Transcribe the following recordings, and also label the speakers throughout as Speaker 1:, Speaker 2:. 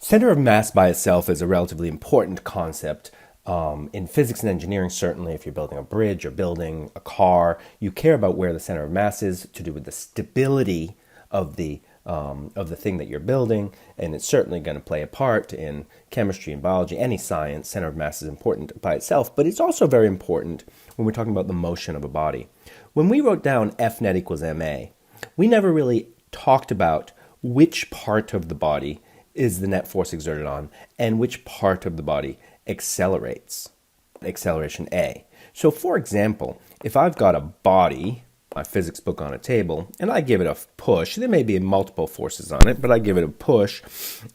Speaker 1: Center of mass by itself is a relatively important concept in physics and engineering. Certainly, if you're building a bridge or building a car, you care about where the center of mass is to do with the stability of the thing that you're building, and it's certainly going to play a part in chemistry and biology, any science. Center of mass is important by itself, but it's also very important when we're talking about the motion of a body. When we wrote down F net equals ma, we never really talked about which part of the body is the net force exerted on and which part of the body accelerates, acceleration A. So for example, if I've got a body, my physics book on a table, and I give it a push, there may be multiple forces on it, but I give it a push,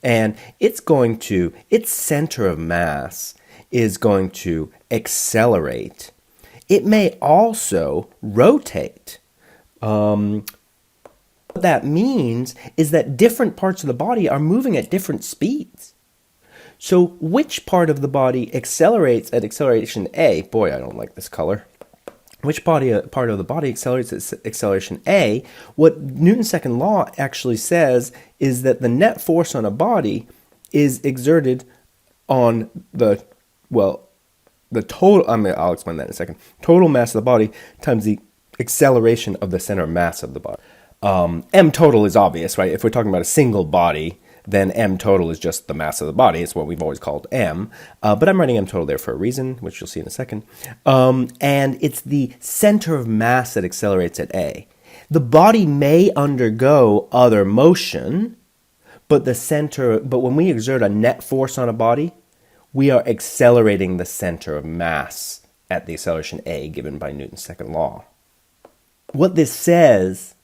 Speaker 1: and its center of mass is going to accelerate. It may also rotate. What that means is that different parts of the body are moving at different speeds. So which part of the body accelerates at acceleration A? Boy, I don't like this color. Which part of the body accelerates at acceleration A? What Newton's second law actually says is that the net force on a body is exerted on the total, I'll explain that in a second, total mass of the body times the acceleration of the center of mass of the body. M total is obvious, right? If we're talking about a single body, then M total is just the mass of the body. It's what we've always called M. But I'm writing M total there for a reason, which you'll see in a second. And it's the center of mass that accelerates at A. The body may undergo other motion, but when we exert a net force on a body, we are accelerating the center of mass at the acceleration A given by Newton's second law. What this says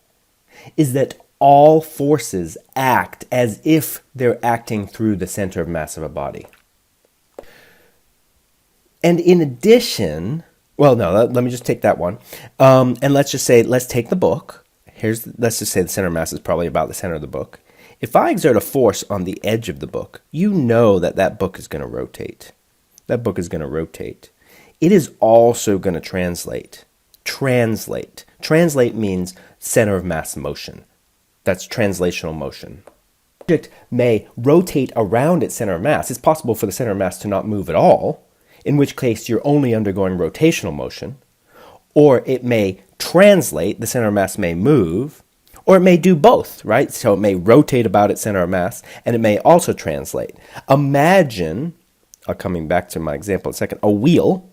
Speaker 1: is that all forces act as if they're acting through the center of mass of a body. And in addition, let me just take that one. And let's take the book. Let's just say the center of mass is probably about the center of the book. If I exert a force on the edge of the book, you know that book is going to rotate. That book is going to rotate. It is also going to translate. Translate means center of mass motion. That's translational motion. The object may rotate around its center of mass. It's possible for the center of mass to not move at all, in which case you're only undergoing rotational motion. Or it may translate, the center of mass may move, or it may do both, right? So it may rotate about its center of mass, and it may also translate. Imagine, coming back to my example in a second, a wheel.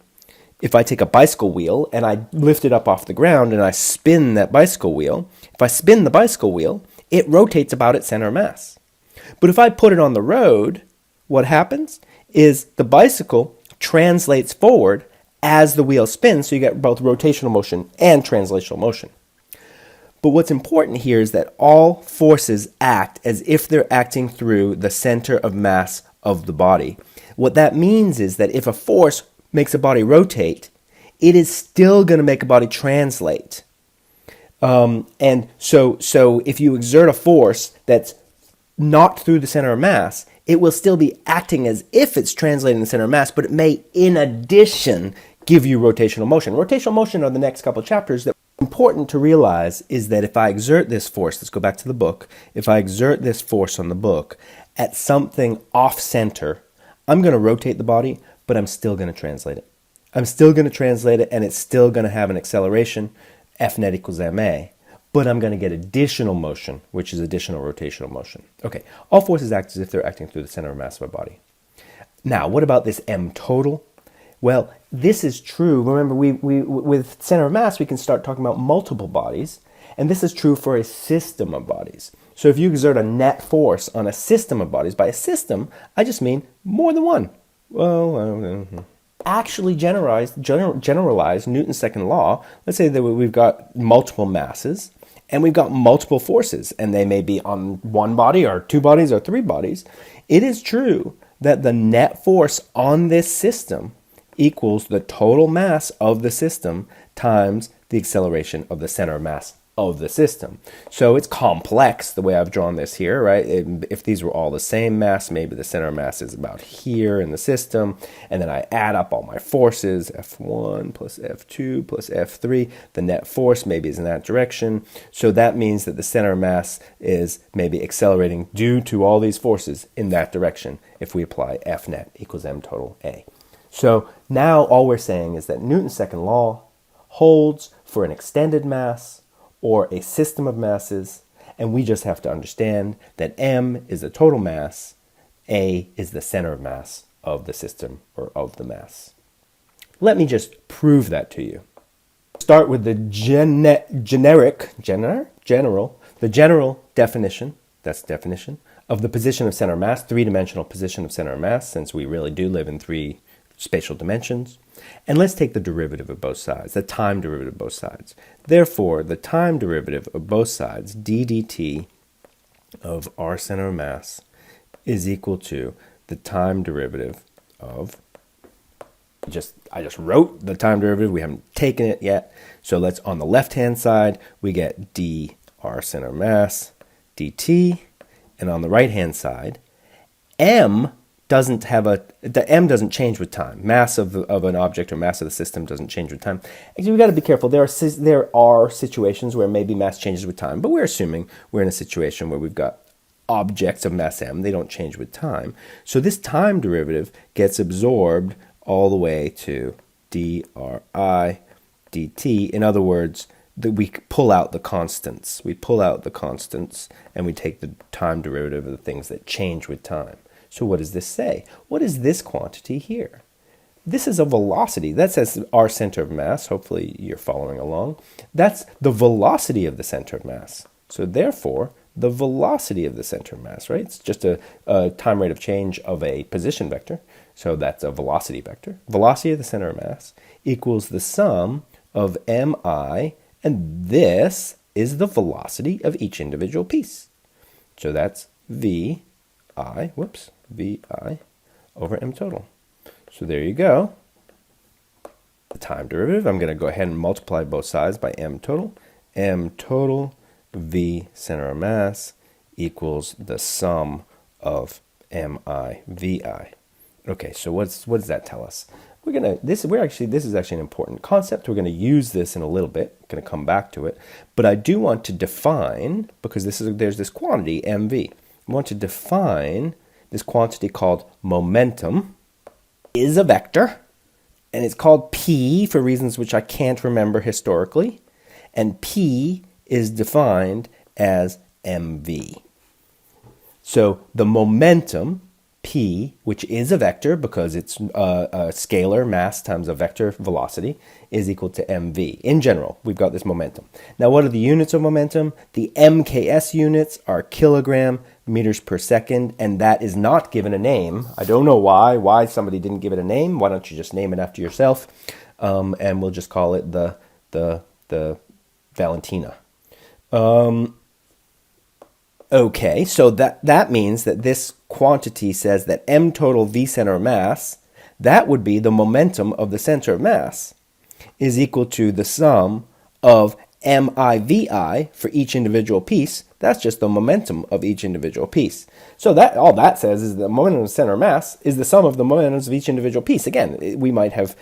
Speaker 1: If I take a bicycle wheel and I lift it up off the ground and I spin that bicycle wheel, if I spin the bicycle wheel, it rotates about its center of mass. But if I put it on the road, what happens is the bicycle translates forward as the wheel spins, so you get both rotational motion and translational motion. But what's important here is that all forces act as if they're acting through the center of mass of the body. What that means is that if a force makes a body rotate, it is still going to make a body translate. And so if you exert a force that's not through the center of mass, it will still be acting as if it's translating the center of mass, but it may, in addition, give you rotational motion. Rotational motion are the next couple of chapters. That important to realize is that if I exert this force, let's go back to the book, if I exert this force on the book at something off-center, I'm going to rotate the body, but I'm still going to translate it. I'm still going to translate it, and it's still going to have an acceleration, F net equals ma. But I'm going to get additional motion, which is additional rotational motion. Okay, all forces act as if they're acting through the center of mass of a body. Now, what about this M total? Well, this is true. Remember, we with center of mass, we can start talking about multiple bodies, and this is true for a system of bodies. So if you exert a net force on a system of bodies, by a system, I just mean more than one. Actually generalize Newton's second law. Let's say that we've got multiple masses and we've got multiple forces, and they may be on one body or two bodies or three bodies. It is true that the net force on this system equals the total mass of the system times the acceleration of the center of mass of the system. So it's complex the way I've drawn this here, right? If these were all the same mass, maybe the center of mass is about here in the system, and then I add up all my forces, F1 plus F2 plus F3, the net force maybe is in that direction. So that means that the center of mass is maybe accelerating due to all these forces in that direction if we apply F net equals m total A. So now all we're saying is that Newton's second law holds for an extended mass or a system of masses, and we just have to understand that m is the total mass, A is the center of mass of the system or of the mass. Let me just prove that to you. Start with the general definition, that's definition, of the position of center of mass, three-dimensional position of center of mass, since we really do live in three spatial dimensions. And let's take the derivative of both sides, the time derivative of both sides. Therefore, the time derivative of both sides, d dt of our center of mass, is equal to the time derivative of, I just wrote the time derivative, we haven't taken it yet. So let's, on the left-hand side, we get d r center of mass dt, and on the right-hand side, m doesn't have the m doesn't change with time. Mass of an object or mass of the system doesn't change with time. Actually, we've got to be careful. There are situations where maybe mass changes with time, but we're assuming we're in a situation where we've got objects of mass m. They don't change with time. So this time derivative gets absorbed all the way to dri dt. In other words, we pull out the constants. We pull out the constants and we take the time derivative of the things that change with time. So what does this say? What is this quantity here? This is a velocity. That says our center of mass. Hopefully you're following along. That's the velocity of the center of mass. So therefore, the velocity of the center of mass, right? It's just a time rate of change of a position vector. So that's a velocity vector. Velocity of the center of mass equals the sum of mi, and this is the velocity of each individual piece. So that's vi over m total. So there you go. The time derivative, I'm going to go ahead and multiply both sides by m total. M total v center of mass equals the sum of mi vi. Okay, so what does that tell us? This is actually an important concept. We're going to use this in a little bit. I'm going to come back to it, but I do want to define, because there's this quantity mv. I want to define this quantity called momentum. Is a vector, and it's called p for reasons which I can't remember historically, and p is defined as mv. So the momentum p, which is a vector because it's a scalar mass times a vector velocity, is equal to mv. In general, we've got this momentum. Now, what are the units of momentum? The mks units are kilogram meters per second, and that is not given a name. I don't know why somebody didn't give it a name. Why don't you just name it after yourself? And we'll just call it the Valentina. Okay, so that means that this quantity says that m total v center of mass, that would be the momentum of the center of mass, is equal to the sum of mivi for each individual piece. That's just the momentum of each individual piece. So that all that says is the momentum of the center of mass is the sum of the momentums of each individual piece. Again, we might have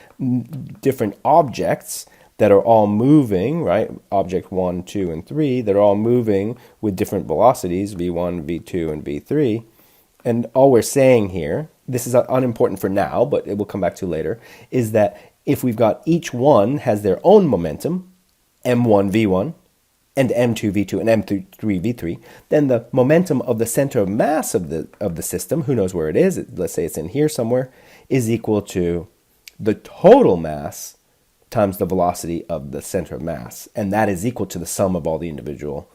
Speaker 1: different objects that are all moving, right? Object 1, 2, and 3, that are all moving with different velocities, v1, v2, and v3. And all we're saying here, this is unimportant for now, but it will come back to later, is that if we've got each one has their own momentum, m1, v1, and m2, v2, and m3, v3, then the momentum of the center of mass of the system, who knows where it is, let's say it's in here somewhere, is equal to the total mass times the velocity of the center of mass, and that is equal to the sum of all the individual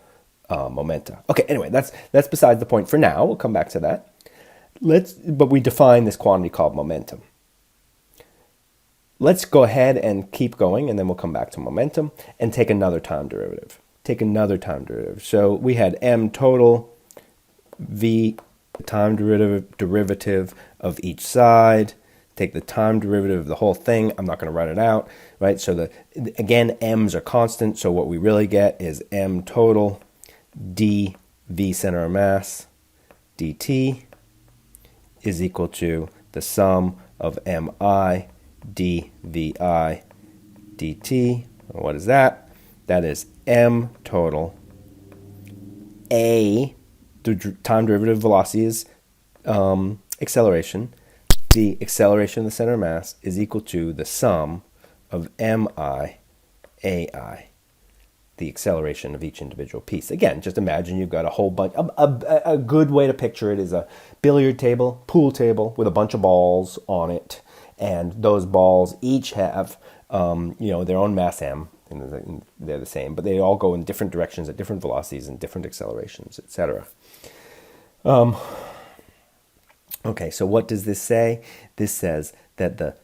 Speaker 1: momenta. Okay, anyway, that's besides the point for now. We'll come back to that. But we define this quantity called momentum. Let's go ahead and keep going, and then we'll come back to momentum and take another time derivative. So we had m total v time derivative of each side take the time derivative of the whole thing. I'm not going to write it out, right? So again, m's are constant, so what we really get is m total dv center of mass dt is equal to the sum of mi dvi dt. What is that? That is m total a, the time derivative velocity is acceleration. The acceleration of the center of mass is equal to the sum of mi ai, the acceleration of each individual piece. Again, just imagine you've got a whole bunch. A good way to picture it is a billiard table, pool table with a bunch of balls on it, and those balls each have their own mass m. And they're the same, but they all go in different directions at different velocities and different accelerations, etc. Okay, so what does this say? This says that the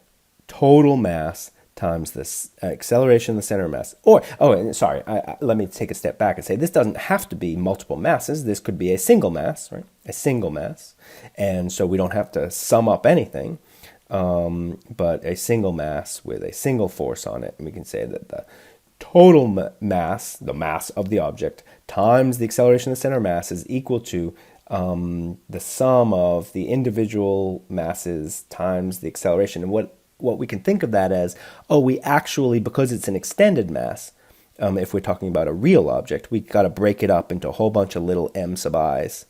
Speaker 1: total mass times the acceleration of the center of mass, let me take a step back and say this doesn't have to be multiple masses. This could be a single mass, right? A single mass, and so we don't have to sum up anything, but a single mass with a single force on it, and we can say that the total mass, the mass of the object, times the acceleration of the center of mass is equal to the sum of the individual masses times the acceleration. And what we can think of that as, we actually, because it's an extended mass, if we're talking about a real object, we got to break it up into a whole bunch of little m sub i's.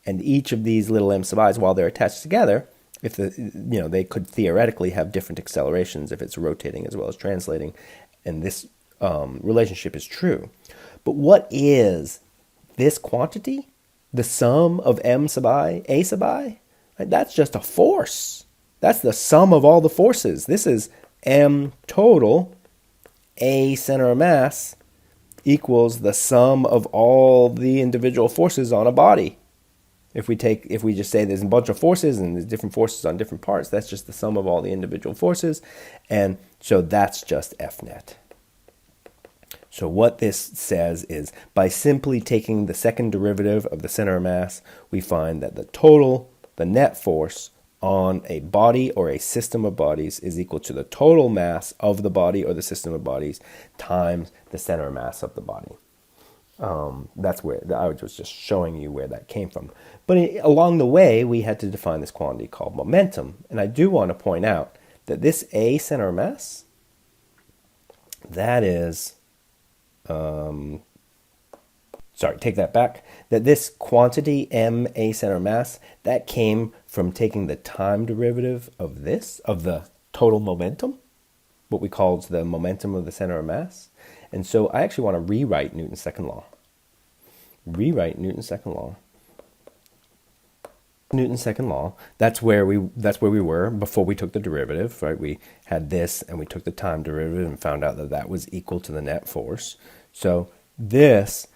Speaker 1: And each of these little m sub i's, while they're attached together, if they could theoretically have different accelerations if it's rotating as well as translating. And this relationship is true. But what is this quantity? The sum of m sub I, a sub I? Right? That's just a force. That's the sum of all the forces. This is m total, a center of mass, equals the sum of all the individual forces on a body. If we just say there's a bunch of forces and there's different forces on different parts, that's just the sum of all the individual forces. And so that's just F net. So what this says is, by simply taking the second derivative of the center of mass, we find that the net force on a body or a system of bodies is equal to the total mass of the body or the system of bodies times the center of mass of the body. That's where I was just showing you where that came from. But along the way, we had to define this quantity called momentum. And I do want to point out that this A center of mass, that is, take that back, that this quantity M A center of mass, that came from taking the time derivative of the total momentum, what we called the momentum of the center of mass. And so I actually want to rewrite Newton's second law. Newton's second law. That's where we were before we took the derivative, right? We had this and we took the time derivative and found out that that was equal to the net force. So this,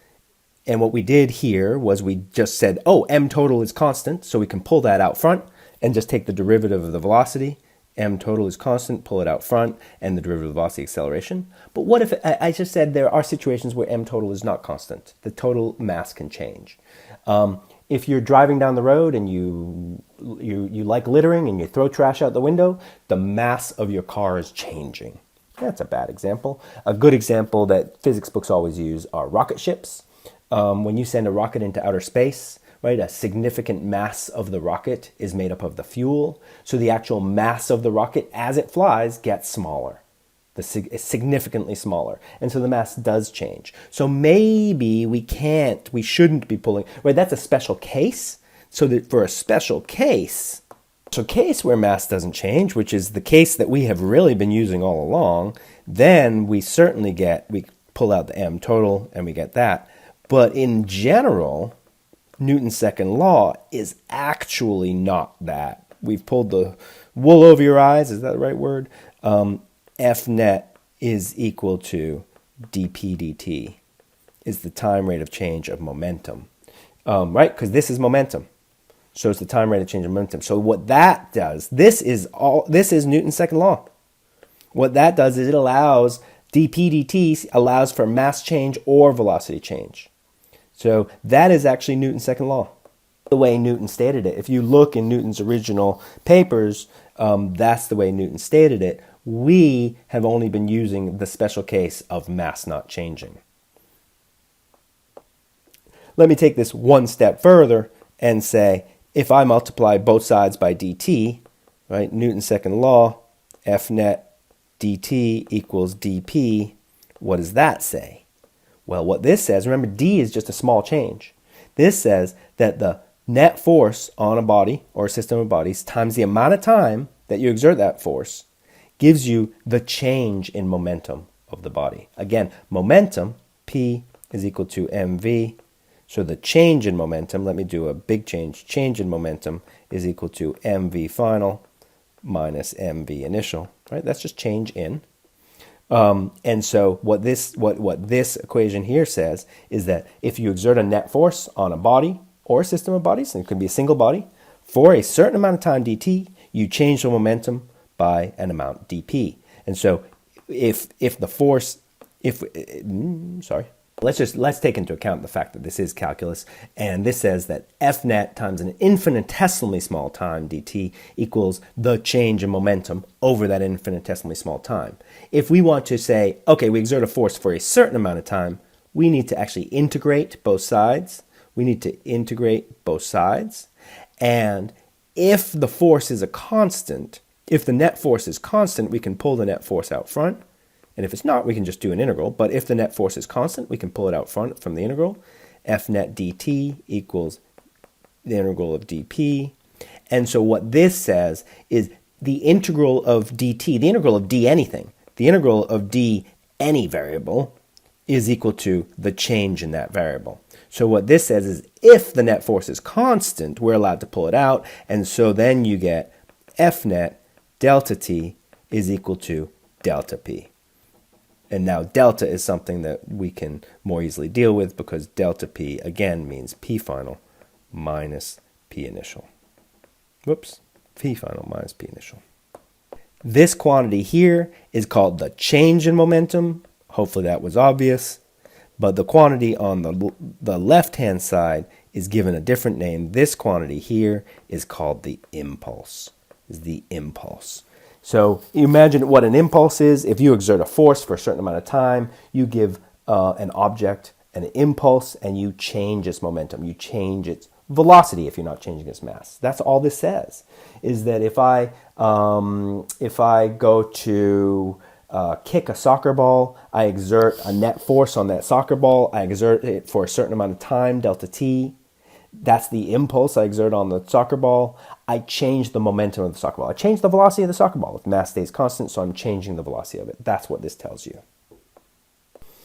Speaker 1: and what we did here was we just said, m total is constant, so we can pull that out front and just take the derivative of the velocity. M total is constant, pull it out front, and the derivative of velocity acceleration. But what if I just said there are situations where M total is not constant? The total mass can change. If you're driving down the road and you like littering and you throw trash out the window, the mass of your car is changing. That's a bad example. A good example that physics books always use are rocket ships. When you send a rocket into outer space, right, a significant mass of the rocket is made up of the fuel. So the actual mass of the rocket as it flies gets smaller. It's significantly smaller. And so the mass does change. So maybe we shouldn't be pulling, right? That's a special case. So that for a special case where mass doesn't change, which is the case that we have really been using all along, then we pull out the M total and we get that. But in general, Newton's second law is actually not that. We've pulled the wool over your eyes. Is that the right word? F net is equal to dp dt, is the time rate of change of momentum, right? Because this is momentum. So it's the time rate of change of momentum. So what that does, this is Newton's second law. What that does is it allows, dp dt allows for mass change or velocity change. So that is actually Newton's second law, the way Newton stated it. If you look in Newton's original papers, That's the way Newton stated it. We have only been using the special case of mass not changing. Let me take this one step further and say, if I multiply both sides by dt, right, Newton's second law, F net dt equals dp, what does that say? Well, what this says, remember d is just a small change. This says that the net force on a body or a system of bodies times the amount of time that you exert that force gives you the change in momentum of the body. Again, momentum, P is equal to mv. So the change in momentum, let me do a big change. Change in momentum is equal to mv final minus mv initial. Right? That's just change in. And so what this equation here says is that if you exert a net force on a body or a system of bodies, and it could be a single body, for a certain amount of time dt, you change the momentum by an amount dp. And so let's take into account the fact that this is calculus, and this says that F net times an infinitesimally small time dt equals the change in momentum over that infinitesimally small time. If we want to say, okay, we exert a force for a certain amount of time, we need to actually integrate both sides. And if the force is a constant, if the net force is constant, we can pull the net force out front. And if it's not, we can just do an integral. But if the net force is constant, we can pull it out front from the integral. F net dt equals the integral of dp. And so what this says is the integral of dt, the integral of d anything, the integral of d any variable is equal to the change in that variable. So what this says is if the net force is constant, we're allowed to pull it out. And so then you get F net delta t is equal to delta p. And now delta is something that we can more easily deal with because delta p again means p final minus p initial. Whoops, p final minus p initial. This quantity here is called the change in momentum. Hopefully that was obvious. But the quantity on the left-hand side is given a different name. This quantity here is called the impulse. So imagine what an impulse is. If you exert a force for a certain amount of time, you give an object an impulse and you change its momentum. You change its velocity if you're not changing its mass. That's all this says, is that if I go to kick a soccer ball, I exert a net force on that soccer ball. I exert it for a certain amount of time, delta t. That's the impulse I exert on the soccer ball. I change the momentum of the soccer ball. I change the velocity of the soccer ball. If mass stays constant, so I'm changing the velocity of it. That's what this tells you.